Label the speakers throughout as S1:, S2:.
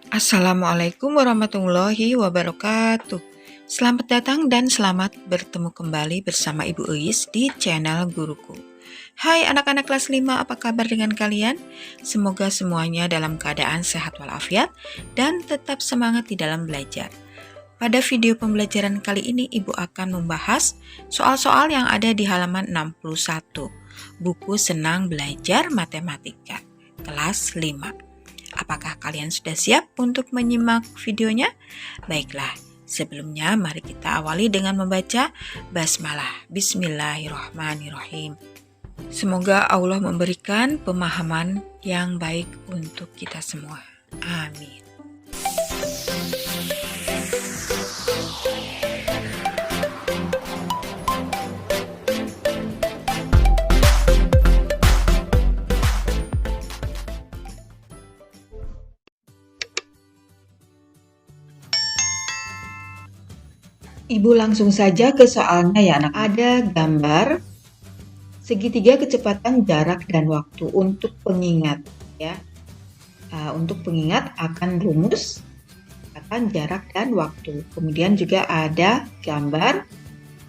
S1: Assalamualaikum warahmatullahi wabarakatuh. Selamat datang dan selamat bertemu kembali bersama Ibu Eis di channel Guruku. Hai anak-anak kelas 5, apa kabar dengan kalian? Semoga semuanya dalam keadaan sehat walafiat dan tetap semangat di dalam belajar. Pada video pembelajaran kali ini Ibu akan membahas soal-soal yang ada di halaman 61, buku Senang Belajar Matematika, kelas 5. Apakah kalian sudah siap untuk menyimak videonya? Baiklah, sebelumnya mari kita awali dengan membaca basmalah. Bismillahirrahmanirrahim. Semoga Allah memberikan pemahaman yang baik untuk kita semua. Amin. Ibu langsung saja ke soalnya ya anak. Ada gambar segitiga kecepatan, jarak, dan waktu untuk pengingat ya. Untuk pengingat akan rumus kecepatan, jarak, dan waktu. Kemudian juga ada gambar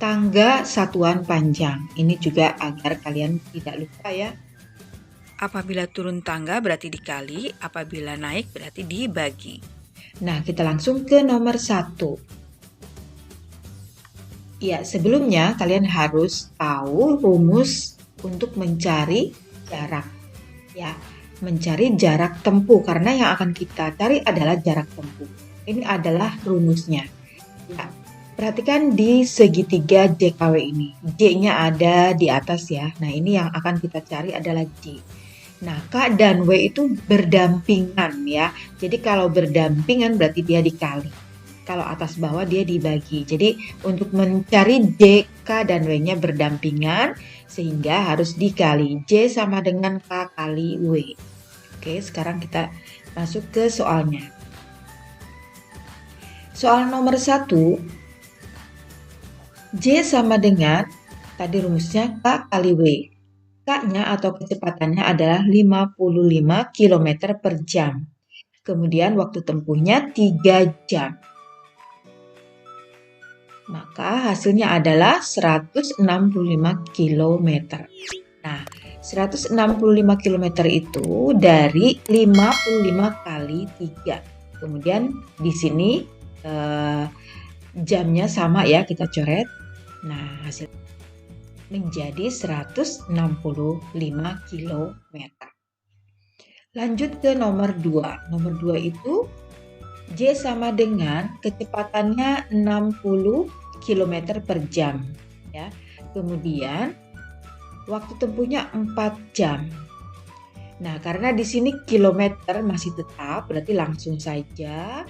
S1: tangga satuan panjang. Ini juga agar kalian tidak lupa ya. Apabila turun tangga berarti dikali, apabila naik berarti dibagi. Nah, kita langsung ke nomor 1. Ya, sebelumnya kalian harus tahu rumus untuk mencari jarak. Ya, mencari jarak tempuh karena yang akan kita cari adalah jarak tempuh. Ini adalah rumusnya. Ya, perhatikan di segitiga JKW ini. J-nya ada di atas ya. Nah, ini yang akan kita cari adalah J. Nah, K dan W itu berdampingan ya. Jadi kalau berdampingan berarti dia dikali. Kalau atas bawah dia dibagi. Jadi untuk mencari J, K, dan W-nya berdampingan sehingga harus dikali. J sama dengan K kali W. Oke, sekarang kita masuk ke soalnya. Soal nomor 1, J sama dengan, tadi rumusnya K kali W. K-nya atau kecepatannya adalah 55 km per jam. Kemudian waktu tempuhnya 3 jam. Maka hasilnya adalah 165 km. Nah, 165 km itu dari 55 kali 3. Kemudian di sini jamnya sama ya, kita coret. Nah, hasil menjadi 165 km. Lanjut ke nomor 2. Nomor 2 itu J sama dengan kecepatannya 60 km per jam ya. Kemudian waktu tempuhnya 4 jam. Nah, karena di sini kilometer masih tetap, berarti langsung saja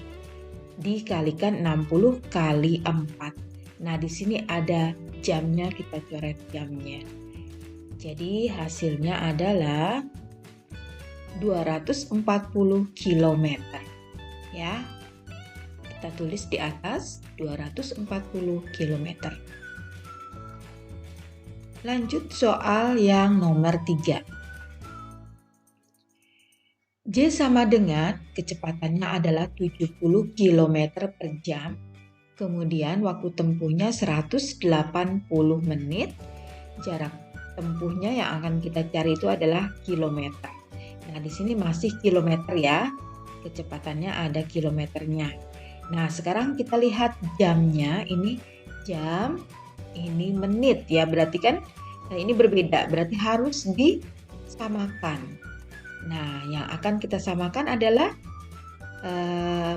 S1: dikalikan 60 kali 4. Nah, di sini ada jamnya, kita coret jamnya. Jadi hasilnya adalah 240 km. Ya, kita tulis di atas 240 km. Lanjut soal yang nomor 3. J sama dengan kecepatannya adalah 70 km per jam. Kemudian waktu tempuhnya 180 menit. Jarak tempuhnya yang akan kita cari itu adalah kilometer. Nah, di sini masih kilometer ya. Kecepatannya ada kilometernya. Nah, sekarang kita lihat jamnya. Ini jam, ini menit ya. Berarti kan ini berbeda. Berarti harus disamakan. Nah, yang akan kita samakan adalah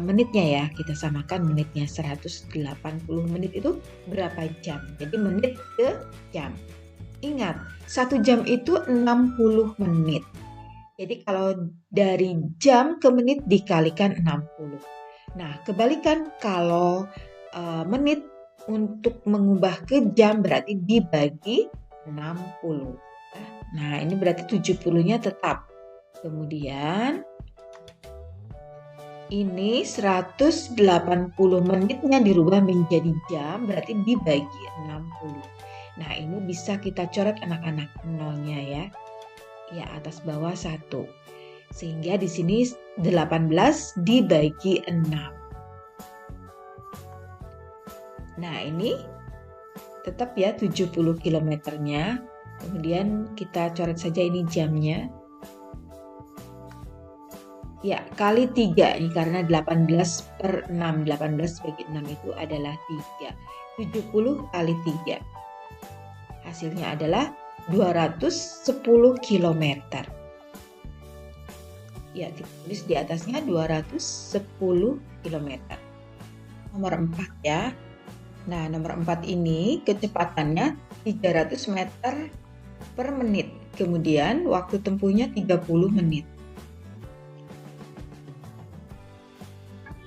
S1: menitnya ya. Kita samakan menitnya. 180 menit itu berapa jam? Jadi menit ke jam. Ingat, 1 jam itu 60 menit. Jadi kalau dari jam ke menit dikalikan 60. Nah, kebalikan kalau menit untuk mengubah ke jam berarti dibagi 60. Nah, ini berarti 70-nya tetap. Kemudian ini 180 menitnya dirubah menjadi jam berarti dibagi 60. Nah, ini bisa kita coret anak-anak nolnya ya. Ya, atas bawah 1. Sehingga di sini 18 dibagi 6. Nah, ini tetap ya 70 kilometernya. Kemudian kita coret saja ini jamnya. Ya, kali 3 ini karena 18/6. 18 bagi 6 itu adalah 3. 70 kali 3. Hasilnya adalah 210 kilometer. Ya, ditulis di atasnya 210 kilometer. Nomor 4 ya. Nah, nomor 4 ini kecepatannya 300 meter per menit. Kemudian waktu tempuhnya 30 menit.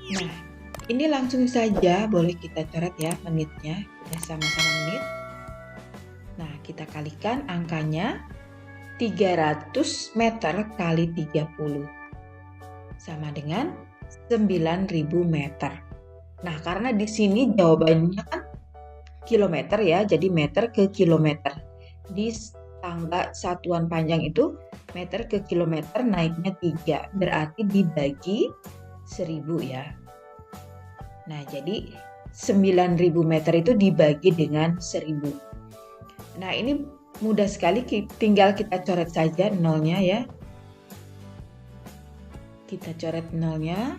S1: Nah, ini langsung saja boleh kita coret ya menitnya. Sudah sama-sama menit. Nah, kita kalikan angkanya 300 meter kali 30. Sama dengan 9.000 meter. Nah, karena di sini jawabannya kan kilometer ya, jadi meter ke kilometer. Di tangga satuan panjang itu meter ke kilometer naiknya 3, berarti dibagi 1000 ya. Nah, jadi 9.000 meter itu dibagi dengan 1000. Nah, ini mudah sekali, tinggal kita coret saja nolnya ya. Kita coret nolnya.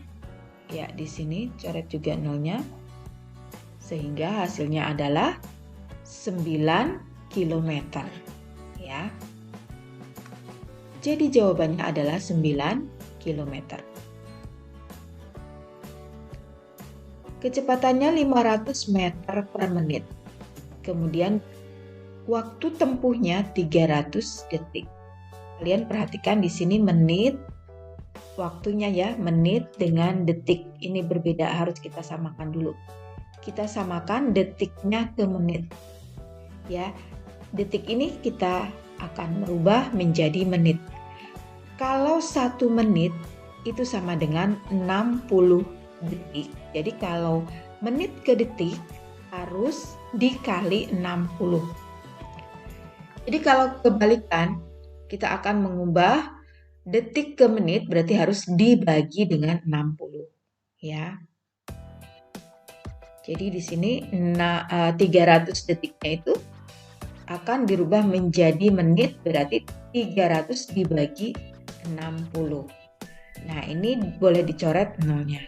S1: Ya, di sini coret juga nolnya. Sehingga hasilnya adalah 9 km. Ya. Jadi jawabannya adalah 9 km. Kecepatannya 500 meter per menit. Kemudian waktu tempuhnya 300 detik. Kalian perhatikan di sini menit. Waktunya ya, menit dengan detik. Ini berbeda, harus kita samakan dulu. Kita samakan detiknya ke menit. Ya, detik ini kita akan merubah menjadi menit. Kalau 1 menit itu sama dengan 60 detik. Jadi kalau menit ke detik harus dikali 60. Jadi kalau kebalikan, kita akan mengubah detik ke menit, berarti harus dibagi dengan 60 ya. Jadi di sini 300 detiknya itu akan dirubah menjadi menit, berarti 300 dibagi 60. Nah, ini boleh dicoret nolnya.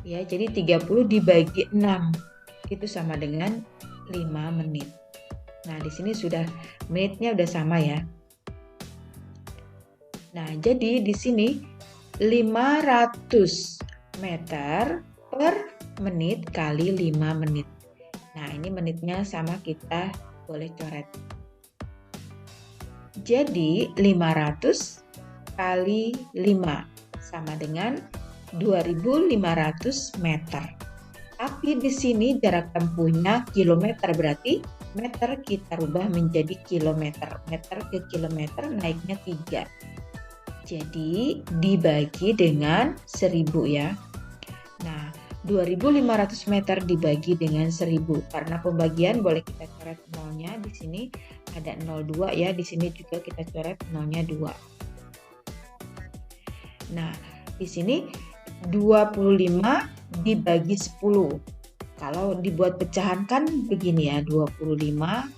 S1: Ya, jadi 30 dibagi 6 itu sama dengan 5 menit. Nah, di sini sudah menitnya udah sama ya. Nah, jadi di sini 500 meter per menit kali 5 menit. Nah, ini menitnya sama, kita boleh coret. Jadi 500 kali 5 sama dengan 2.500 meter. Tapi di sini jarak tempuhnya kilometer, berarti meter kita rubah menjadi kilometer. Meter ke kilometer naiknya 3. Jadi dibagi dengan 1000 ya. Nah, 2.500 meter dibagi dengan 1000. Karena pembagian boleh kita coret nolnya. Di sini ada 0,2 ya. Di sini juga kita coret nolnya 2. Nah, di sini 25 dibagi 10. Kalau dibuat pecahan kan begini ya, 25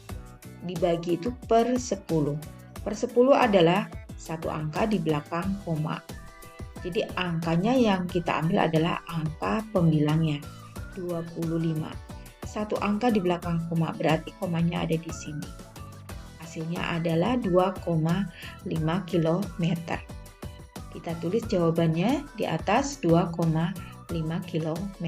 S1: dibagi itu per 10. Per 10 adalah satu angka di belakang koma. Jadi angkanya yang kita ambil adalah angka pembilangnya, 25. Satu angka di belakang koma, berarti komanya ada di sini. Hasilnya adalah 2,5 km. Kita tulis jawabannya di atas 2,5 km.